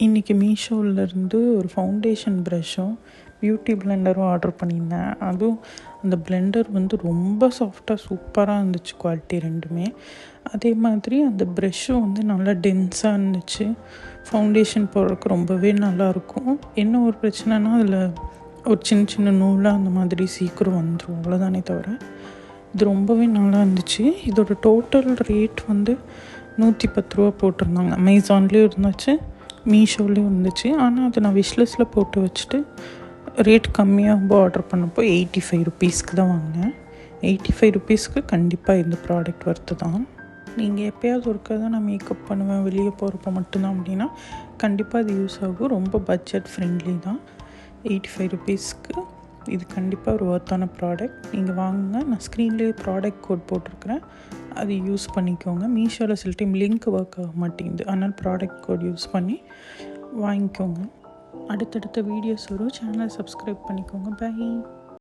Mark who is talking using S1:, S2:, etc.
S1: இன்றைக்கி மீஷோவிலேருந்து ஒரு foundation ப்ரஷ்ஷும் beauty பிளெண்டரும் order பண்ணியிருந்தேன். அதுவும் அந்த பிளெண்டர் வந்து ரொம்ப சாஃப்டாக சூப்பராக இருந்துச்சு, குவாலிட்டி ரெண்டுமே. அதே மாதிரி அந்த ப்ரெஷ்ஷும் வந்து நல்லா டென்ஸாக இருந்துச்சு. ஃபவுண்டேஷன் போடுறதுக்கு ரொம்பவே நல்லாயிருக்கும். என்ன ஒரு பிரச்சனைனா அதில் ஒரு சின்ன சின்ன நூலாக அந்த மாதிரி சீக்கிரம் வந்துடும், அவ்வளோதானே தவிர இது ரொம்பவே நல்லா இருந்துச்சு. இதோட டோட்டல் ரேட் வந்து 110 ரூபா போட்டிருந்தாங்க. அமேசான்லேயும் இருந்துச்சு, மீஷோலேயும் இருந்துச்சு. ஆனால் அதை நான் விஷ்லிஸ்ட்டில் போட்டு வச்சுட்டு ரேட் கம்மியாக ஆர்டர் பண்ணப்போ 85 ருபீஸ்க்கு தான் வாங்கினேன். 85 ருபீஸ்க்கு கண்டிப்பாக இந்த ப்ராடக்ட் ஒர்த்து தான். நீங்கள் எப்போயாவது ஒருக்கா தான் நான் மேக்கப் பண்ணுவேன், வெளியே போகிறப்ப மட்டும்தான் அப்படின்னா கண்டிப்பாக அது யூஸ் ஆகும். ரொம்ப பட்ஜெட் ஃப்ரெண்ட்லி தான். 85 ருபீஸ்க்கு இது கண்டிப்பாக ஒரு ஒர்த்தான ப்ராடக்ட். நீங்கள் வாங்குங்க. நான் ஸ்க்ரீன்லேயே ப்ராடக்ட் கோட் போட்டிருக்கிறேன், அது யூஸ் பண்ணிக்கோங்க. மீஷோவில் சில டைம் லிங்க் ஒர்க் ஆக மாட்டேங்குது, அதனால் ப்ராடக்ட் கோட் யூஸ் பண்ணி வாங்கிக்கோங்க. அடுத்தடுத்த வீடியோஸ் வரும். சேனலை சப்ஸ்கிரைப் பண்ணிக்கோங்க. பை.